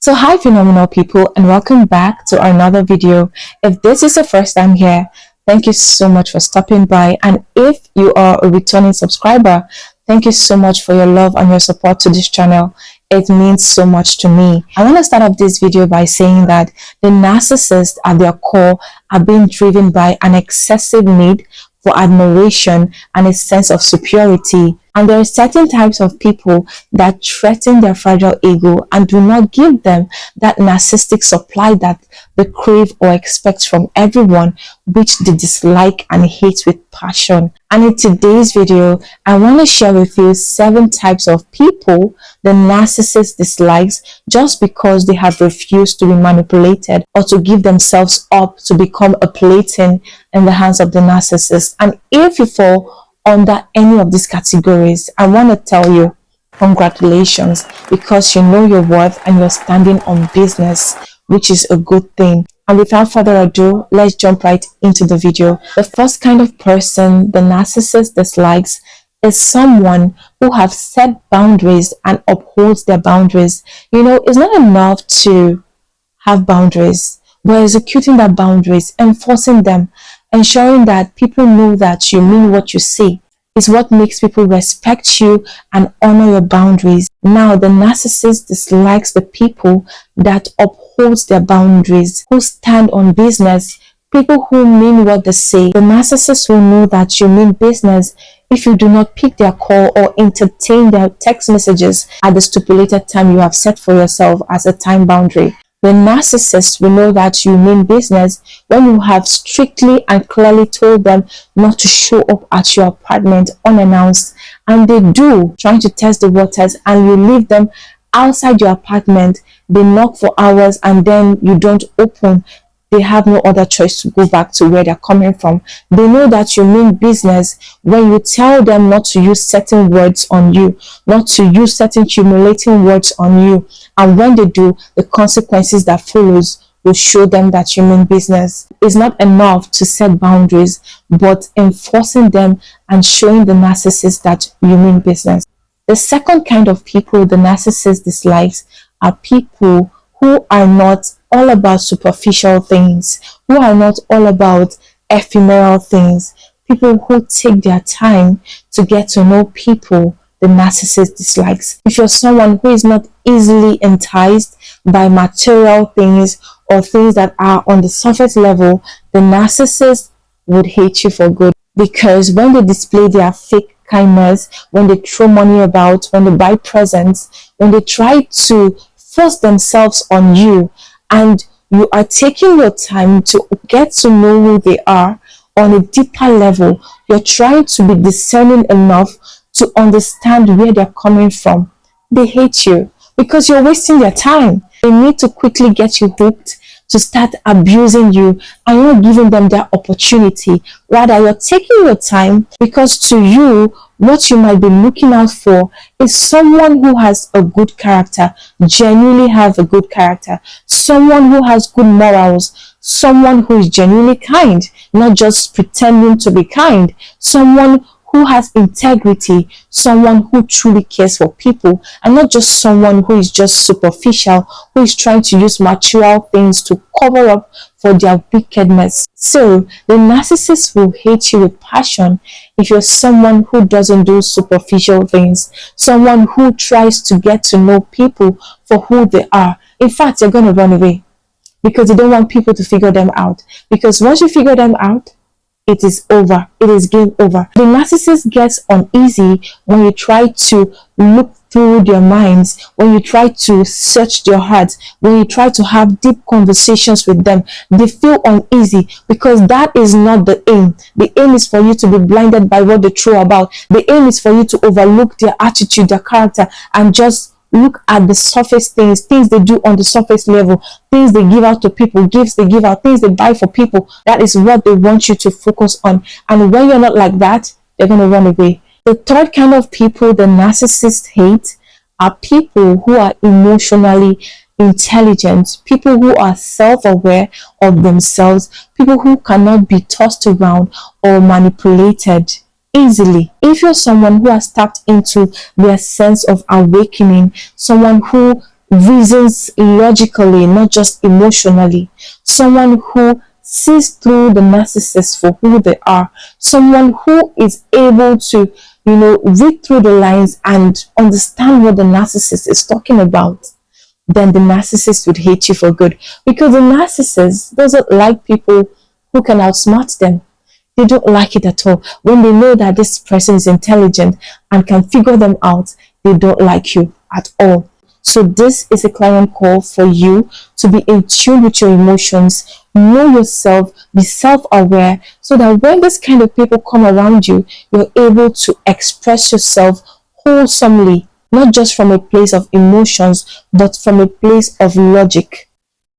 So hi phenomenal people, and welcome back to another video. If this is the first time here, thank you so much for stopping by, and if you are a returning subscriber, thank you so much for your love and your support to this channel. It means so much to me. I want to start off this video by saying that the narcissists at their core are being driven by an excessive need for admiration and a sense of superiority. And there are certain types of people that threaten their fragile ego and do not give them that narcissistic supply that they crave or expect from everyone, which they dislike and hate with passion. And in today's video, I want to share with you 7 types of people the narcissist dislikes just because they have refused to be manipulated or to give themselves up to become a plaything in the hands of the narcissist. And if you fall under any of these categories, I want to tell you congratulations, because you know your worth and you're standing on business, which is a good thing. And without further ado, let's jump right into the video. The first kind of person the narcissist dislikes is someone who have set boundaries and upholds their boundaries. You know, it's not enough to have boundaries. We're executing the boundaries, enforcing them, ensuring that people know that you mean what you say is what makes people respect you and honor your boundaries. Now, the narcissist dislikes the people that upholds their boundaries, who stand on business, people who mean what they say. The narcissist will know that you mean business if you do not pick their call or entertain their text messages at the stipulated time you have set for yourself as a time boundary. The narcissist will know that you mean business when you have strictly and clearly told them not to show up at your apartment unannounced, and they do, trying to test the waters, and you leave them outside your apartment. They knock for hours and then you don't open. They have no other choice to go back to where they're coming from. They know that you mean business when you tell them not to use certain words on you, not to use certain humiliating words on you. And when they do, the consequences that follows will show them that you mean business. It's not enough to set boundaries, but enforcing them and showing the narcissist that you mean business. The second kind of people the narcissist dislikes are people who are not all about superficial things, who are not all about ephemeral things, people who take their time to get to know people the narcissist dislikes. If you're someone who is not easily enticed by material things or things that are on the surface level, the narcissist would hate you for good, because when they display their fake kindness, when they throw money about, when they buy presents, when they try to force themselves on you, and you are taking your time to get to know who they are on a deeper level, you're trying to be discerning enough to understand where they're coming from, they hate you because you're wasting their time. They need to quickly get you hooked to start abusing you, and you're not giving them that opportunity. Rather, you're taking your time, because to you, what you might be looking out for is someone who has a good character, genuinely have a good character, someone who has good morals, someone who is genuinely kind, not just pretending to be kind, someone who has integrity, someone who truly cares for people, and not just someone who is just superficial, who is trying to use material things to cover up for their wickedness. So the narcissist will hate you with passion if you're someone who doesn't do superficial things, someone who tries to get to know people for who they are. In fact, you're going to run away because you don't want people to figure them out, because once you figure them out, it is over. It is game over. The narcissist gets uneasy when you try to look through their minds, when you try to search their hearts, when you try to have deep conversations with them. They feel uneasy because that is not the aim. The aim is for you to be blinded by what they throw about. The aim is for you to overlook their attitude, their character, and just look at the surface things they do on the surface level, things they give out to people, gifts they give out, things they buy for people. That is what they want you to focus on. And when you're not like that, they're going to run away. The third kind of people the narcissist hate are people who are emotionally intelligent, people who are self-aware of themselves, people who cannot be tossed around or manipulated easily. If you're someone who has tapped into their sense of awakening, someone who reasons logically, not just emotionally. Someone who sees through the narcissist for who they are. Someone who is able to, read through the lines and understand what the narcissist is talking about. Then the narcissist would hate you for good, because the narcissist doesn't like people who can outsmart them. They don't like it at all. When they know that this person is intelligent and can figure them out, they don't like you at all. So this is a client call for you to be in tune with your emotions, know yourself, be self-aware, so that when this kind of people come around you, you're able to express yourself wholesomely, not just from a place of emotions, but from a place of logic.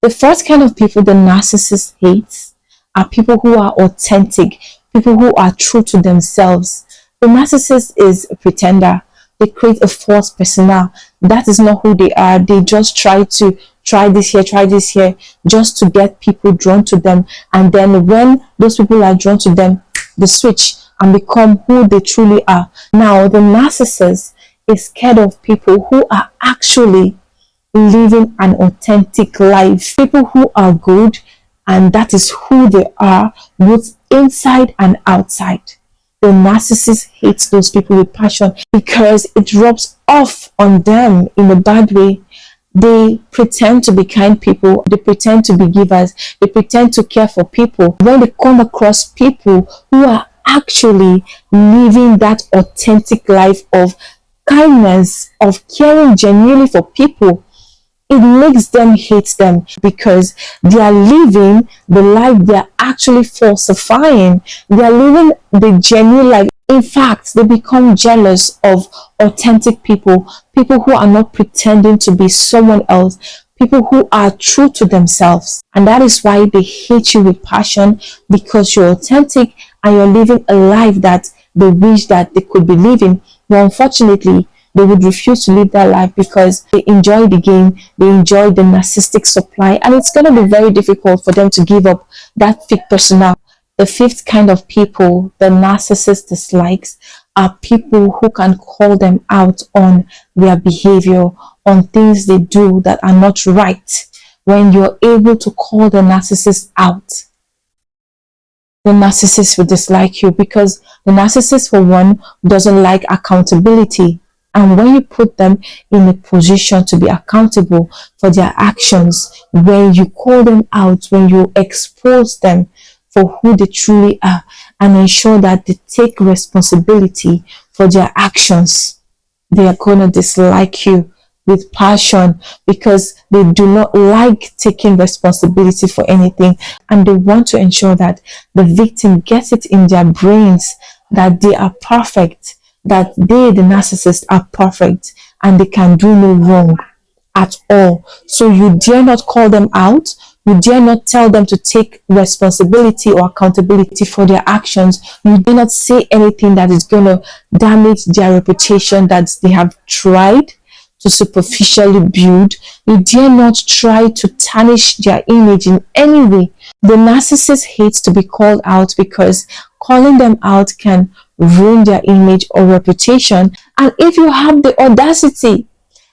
The first kind of people the narcissist hates are people who are authentic, people who are true to themselves. The narcissist is a pretender. They create a false persona. That is not who they are. They just try this here, just to get people drawn to them. And then when those people are drawn to them, they switch and become who they truly are. Now, the narcissist is scared of people who are actually living an authentic life. People who are good, and that is who they are, both inside and outside. The narcissist hates those people with passion because it rubs off on them in a bad way. They pretend to be kind people. They pretend to be givers. They pretend to care for people. When they come across people who are actually living that authentic life of kindness, of caring genuinely for people, it makes them hate them, because they are living the life they are actually falsifying. They are living the genuine life. In fact, they become jealous of authentic people, people who are not pretending to be someone else, people who are true to themselves. And that is why they hate you with passion, because you're authentic and you're living a life that they wish that they could be living. But unfortunately, they would refuse to live that life because they enjoy the game, they enjoy the narcissistic supply, and it's going to be very difficult for them to give up that fake persona. The fifth kind of people the narcissist dislikes are people who can call them out on their behavior, on things they do that are not right. When you're able to call the narcissist out, the narcissist will dislike you, because the narcissist, for one, doesn't like accountability. And when you put them in a position to be accountable for their actions, when you call them out, when you expose them for who they truly are, and ensure that they take responsibility for their actions, they are going to dislike you with passion, because they do not like taking responsibility for anything, and they want to ensure that the victim gets it in their brains that they are perfect, that they, the narcissist, are perfect and they can do no wrong at all. So you dare not call them out. You dare not tell them to take responsibility or accountability for their actions. You dare not say anything that is going to damage their reputation that they have tried to superficially build. You dare not try to tarnish their image in any way. The narcissist hates to be called out, because calling them out can ruin their image or reputation. And if you have the audacity,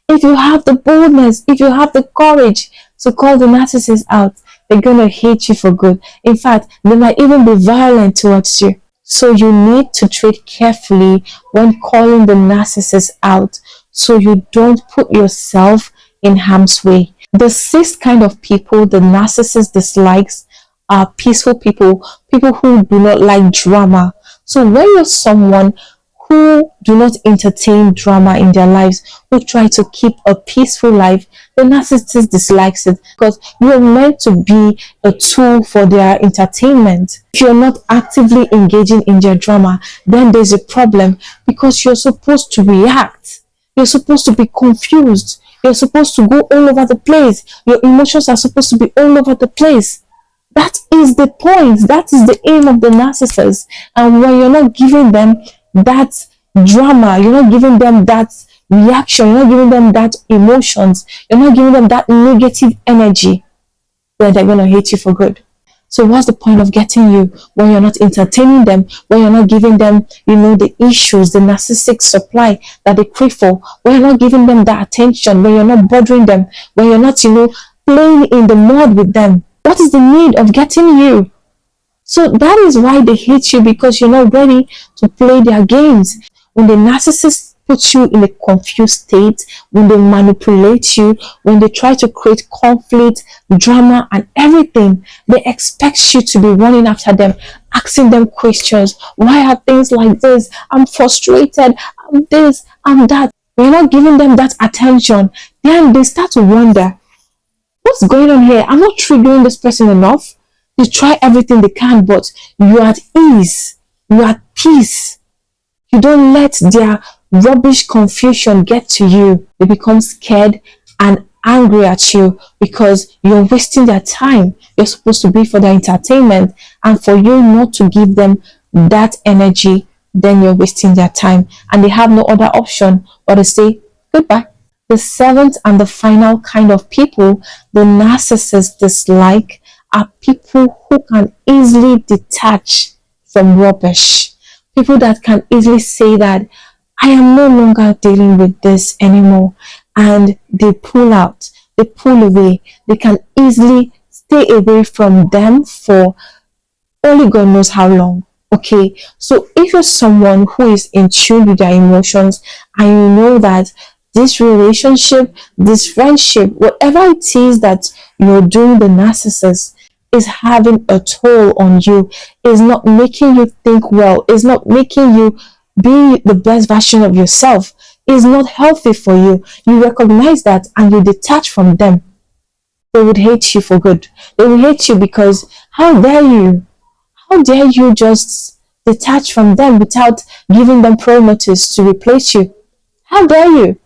if you have the boldness, if you have the courage to call the narcissist out, they're going to hate you for good. In fact, they might even be violent towards you. So you need to tread carefully when calling the narcissist out, so you don't put yourself in harm's way. The sixth kind of people the narcissist dislikes are peaceful people, people who do not like drama. So when you're someone who do not entertain drama in their lives, who try to keep a peaceful life, the narcissist dislikes it, because you're meant to be a tool for their entertainment. If you're not actively engaging in their drama, then there's a problem, because you're supposed to react. You're supposed to be confused. You're supposed to go all over the place. Your emotions are supposed to be all over the place. That is the point. That is the aim of the narcissist. And when you're not giving them that drama, you're not giving them that reaction, you're not giving them that emotions, you're not giving them that negative energy, then they're going to hate you for good. So what's the point of getting you when you're not entertaining them, when you're not giving them, the issues, the narcissistic supply that they crave for, when you're not giving them that attention, when you're not bothering them, when you're not, playing in the mud with them? What is the need of getting you? So that is why they hate you, because you're not ready to play their games. When the narcissist puts you in a confused state, when they manipulate you, when they try to create conflict, drama, and everything, they expect you to be running after them, asking them questions. Why are things like this? I'm frustrated. I'm this, I'm that. When you're not giving them that attention, then they start to wonder, what's going on here? I'm not triggering this person enough. They try everything they can, but you're at ease. You're at peace. You don't let their rubbish confusion get to you. They become scared and angry at you because you're wasting their time. You're supposed to be for their entertainment, and for you not to give them that energy, then you're wasting their time, and they have no other option but to say goodbye. The seventh and the final kind of people the narcissists dislike are people who can easily detach from rubbish. People that can easily say that I am no longer dealing with this anymore, and they pull out, they pull away. They can easily stay away from them for only God knows how long. Okay, so if you're someone who is in tune with their emotions, and you know that this relationship, this friendship, whatever it is that you're doing, the narcissist is having a toll on you, is not making you think well, is not making you be the best version of yourself, is not healthy for you. You recognize that and you detach from them. They would hate you for good. They will hate you because how dare you? How dare you just detach from them without giving them prior notice to replace you? How dare you?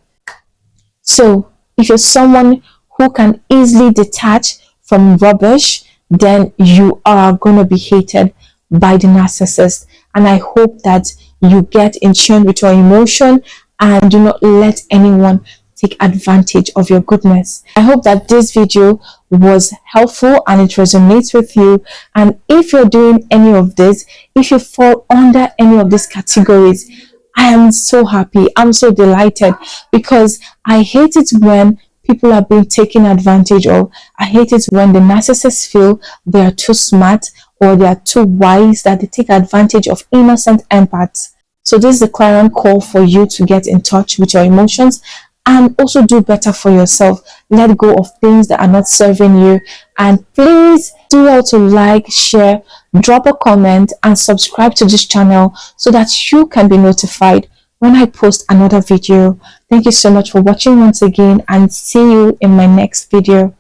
So if you're someone who can easily detach from rubbish, then you are going to be hated by the narcissist. And I hope that you get in tune with your emotion and do not let anyone take advantage of your goodness. I hope that this video was helpful and it resonates with you. And if you're doing any of this, if you fall under any of these categories, I am so happy. I'm so delighted, because I hate it when people are being taken advantage of. I hate it when the narcissists feel they are too smart or they are too wise, that they take advantage of innocent empaths. So this is a clarion call for you to get in touch with your emotions and also do better for yourself. Let go of things that are not serving you, and please do well to like, share, drop a comment, and subscribe to this channel so that you can be notified when I post another video. Thank you so much for watching once again, and see you in my next video.